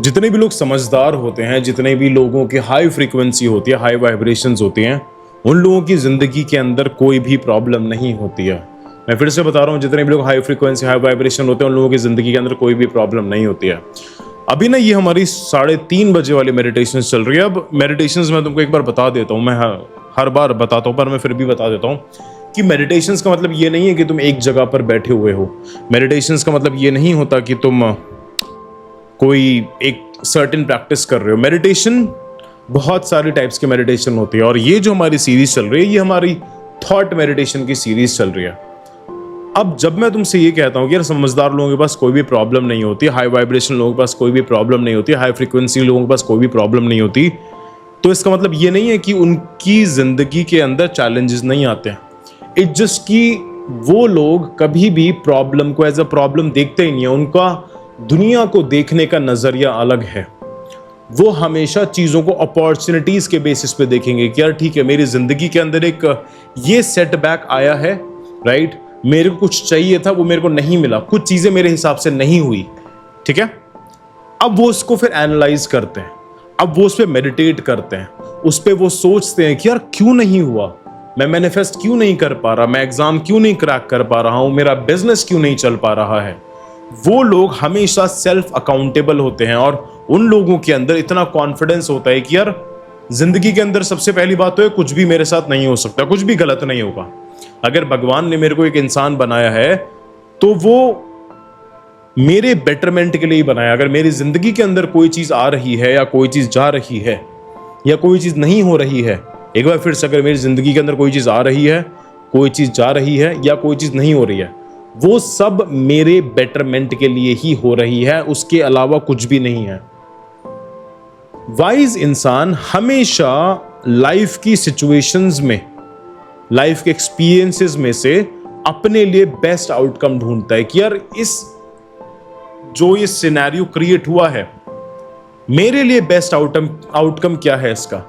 जितने भी लोग समझदार होते हैं, जितने भी लोगों की हाई फ्रीक्वेंसी होती है, हाई वाइब्रेशंस होती हैं, उन लोगों की जिंदगी के अंदर कोई भी प्रॉब्लम नहीं होती है। मैं फिर से बता रहा हूँ, जितने भी लोग हाई फ्रीक्वेंसी हाई वाइब्रेशन होते हैं, उन लोगों की जिंदगी के अंदर कोई भी प्रॉब्लम नहीं होती है। अभी ना ये हमारी 3:30 बजे वाली मेडिटेशन चल रही है। अब मेडिटेशंस मैं तुमको एक बार बता देता हूँ, मैं हर बार बताता हूँ पर मैं फिर भी बता देता हूँ कि मेडिटेशंस का मतलब ये नहीं है कि तुम एक जगह पर बैठे हुए हो। मेडिटेशंस का मतलब ये नहीं होता कि तुम कोई एक सर्टेन प्रैक्टिस कर रहे हो। मेडिटेशन बहुत सारी टाइप्स की मेडिटेशन होती है, और ये जो हमारी सीरीज चल रही है, ये हमारी थॉट मेडिटेशन की सीरीज चल रही है। अब जब मैं तुमसे ये कहता हूँ कि यार समझदार लोगों के पास कोई भी प्रॉब्लम नहीं होती, हाई वाइब्रेशन लोगों के पास कोई भी प्रॉब्लम नहीं होती, हाई फ्रीक्वेंसी लोगों के पास कोई भी प्रॉब्लम नहीं होती, तो इसका मतलब ये नहीं है कि उनकी जिंदगी के अंदर चैलेंजेस नहीं आते हैं। इट्स जस्ट कि वो लोग कभी भी प्रॉब्लम को एज अ प्रॉब्लम देखते ही नहीं है। उनका दुनिया को देखने का नजरिया अलग है। वो हमेशा चीजों को अपॉर्चुनिटीज के बेसिस पे देखेंगे कि यार ठीक है, मेरी जिंदगी के अंदर एक ये सेटबैक आया है, राइट, मेरे को कुछ चाहिए था, वो मेरे को नहीं मिला, कुछ चीजें मेरे हिसाब से नहीं हुई, ठीक है। अब वो उसको फिर एनालाइज करते हैं, अब वो उस पर मेडिटेट करते हैं, उस पर वो सोचते हैं कि यार क्यों नहीं हुआ, मैं मैनिफेस्ट क्यों नहीं कर पा रहा, मैं एग्जाम क्यों नहीं क्रैक कर पा रहा हूं, मेरा बिजनेस क्यों नहीं चल पा रहा है। वो लोग हमेशा सेल्फ अकाउंटेबल होते हैं, और उन लोगों के अंदर इतना कॉन्फिडेंस होता है कि यार जिंदगी के अंदर सबसे पहली बात तो है, कुछ भी मेरे साथ नहीं हो सकता, कुछ भी गलत नहीं होगा। अगर भगवान ने मेरे को एक इंसान बनाया है तो वो मेरे बेटरमेंट के लिए ही बनाया। अगर मेरी जिंदगी के अंदर कोई चीज आ रही है, या कोई चीज जा रही है, या कोई चीज नहीं हो रही है, एक बार फिर से, अगर मेरी जिंदगी के अंदर कोई चीज आ रही है, कोई चीज जा रही है, या कोई चीज नहीं हो रही है, वो सब मेरे बेटरमेंट के लिए ही हो रही है, उसके अलावा कुछ भी नहीं है। वाइज इंसान हमेशा लाइफ की सिचुएशंस में, लाइफ के एक्सपीरियंसेस में से अपने लिए बेस्ट आउटकम ढूंढता है कि यार जो ये सिनेरियो क्रिएट हुआ है, मेरे लिए बेस्ट आउटकम क्या है इसका,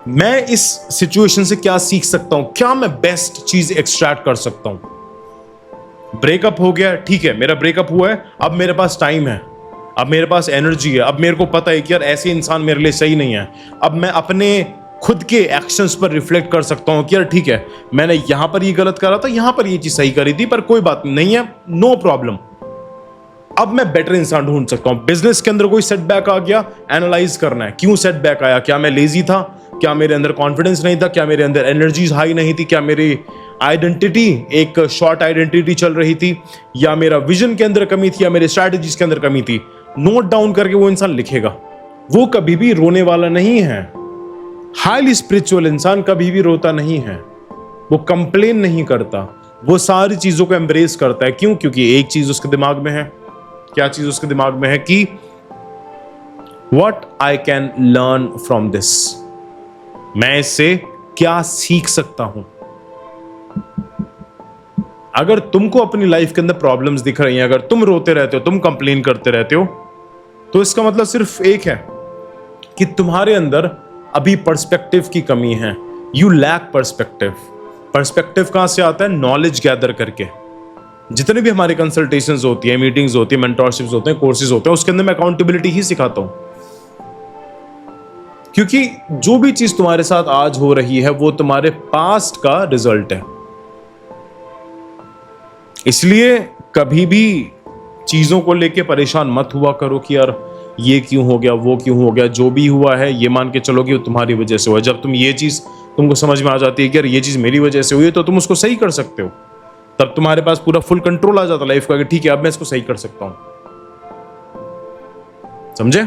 मैं इस सिचुएशन से क्या सीख सकता हूं, क्या मैं बेस्ट चीज एक्सट्रैक्ट कर सकता हूं। ब्रेकअप हो गया, ठीक है, मेरा ब्रेकअप हुआ है, अब मेरे पास टाइम है, अब मेरे पास एनर्जी है, अब मेरे को पता है कि यार ऐसे इंसान मेरे लिए सही नहीं है। अब मैं अपने खुद के एक्शंस पर रिफ्लेक्ट कर सकता हूं कि यार ठीक है, मैंने यहां पर ये गलत करा था, यहां पर ये चीज सही करी थी, पर कोई बात नहीं है, नो प्रॉब्लम, अब मैं बेटर इंसान ढूंढ सकता हूं। बिजनेस के अंदर कोई सेटबैक आ गया, एनालाइज करना है क्यों सेटबैक आया, क्या मैं लेजी था, क्या मेरे अंदर कॉन्फिडेंस नहीं था, क्या मेरे अंदर एनर्जीज हाई नहीं थी, क्या मेरी आइडेंटिटी एक शॉर्ट आइडेंटिटी चल रही थी, या मेरा विजन के अंदर कमी थी, या मेरे स्ट्रैटेजीज के अंदर कमी थी। नोट डाउन करके वो इंसान लिखेगा। वो कभी भी रोने वाला नहीं है। हाईली स्पिरिचुअल इंसान कभी भी रोता नहीं है, वो कंप्लेन नहीं करता, वो सारी चीजों को एम्ब्रेस करता है। क्यों? क्योंकि एक चीज उसके दिमाग में है। क्या चीज उसके दिमाग में है? कि what I can learn from this, मैं इससे क्या सीख सकता हूं। अगर तुमको अपनी लाइफ के अंदर प्रॉब्लम्स दिख रही हैं, अगर तुम रोते रहते हो, तुम कंप्लेन करते रहते हो, तो इसका मतलब सिर्फ एक है कि तुम्हारे अंदर अभी पर्सपेक्टिव की कमी है। You lack perspective. पर्सपेक्टिव कहां से आता है? नॉलेज गैदर करके। जितने भी हमारी कंसल्टेशंस होती है, मीटिंग्स होती है, मेंटरशिप्स होते हैं, कोर्सेज होते हैं, उसके अंदर मैं अकाउंटेबिलिटी ही सिखाता हूं। क्योंकि जो भी चीज तुम्हारे साथ आज हो रही है वो तुम्हारे पास्ट का रिजल्ट है। इसलिए कभी भी चीजों को लेके परेशान मत हुआ करो कि यार ये क्यों हो गया, वो क्यों हो गया। जो भी हुआ है ये मान के चलो कि वो तुम्हारी वजह से हुआ। जब तुम ये चीज तुमको समझ में आ जाती है कि यार ये चीज मेरी वजह से हुई है, तो तुम उसको सही कर सकते हो। तब तुम्हारे पास पूरा फुल कंट्रोल आ जाता लाइफ का कि ठीक है, अब मैं इसको सही कर सकता हूं। समझे?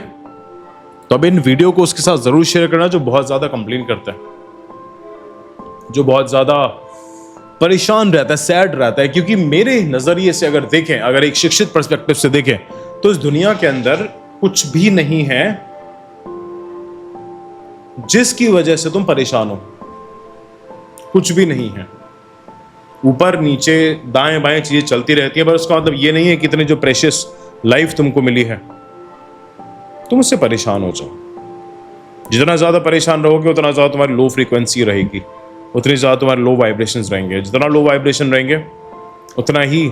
तो अब इन वीडियो को उसके साथ जरूर शेयर करना जो बहुत ज्यादा कंप्लेन करता है, जो बहुत ज्यादा परेशान रहता है, सैड रहता है। क्योंकि मेरे नजरिए से अगर देखें, अगर एक शिक्षित पर्सपेक्टिव से देखें, तो इस दुनिया के अंदर कुछ भी नहीं है जिसकी वजह से तुम परेशान हो। कुछ भी नहीं है। ऊपर नीचे दाएं बाएं चीजें चलती रहती है, पर उसका मतलब ये नहीं है कि इतनी जो प्रेशियस लाइफ तुमको मिली है तुम उससे परेशान हो जाओ। जितना ज्यादा परेशान रहोगे उतना ज्यादा तुम्हारी लो फ्रीक्वेंसी रहेगी, उतनी ज्यादा तुम्हारे लो वाइब्रेशंस रहेंगे। जितना लो वाइब्रेशन रहेंगे उतना ही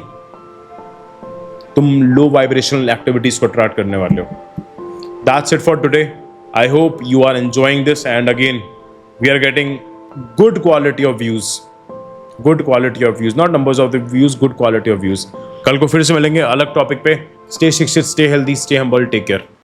तुम लो वाइब्रेशनल एक्टिविटीज को अट्रैक्ट करने वाले हो. That's it for today. I hope you are enjoying this, and again, we are getting good quality of views. Good quality of views, not numbers of the views, good quality of views. कल को फिर से मिलेंगे अलग topic पे. Stay शिक्षित, stay healthy, stay humble, take care.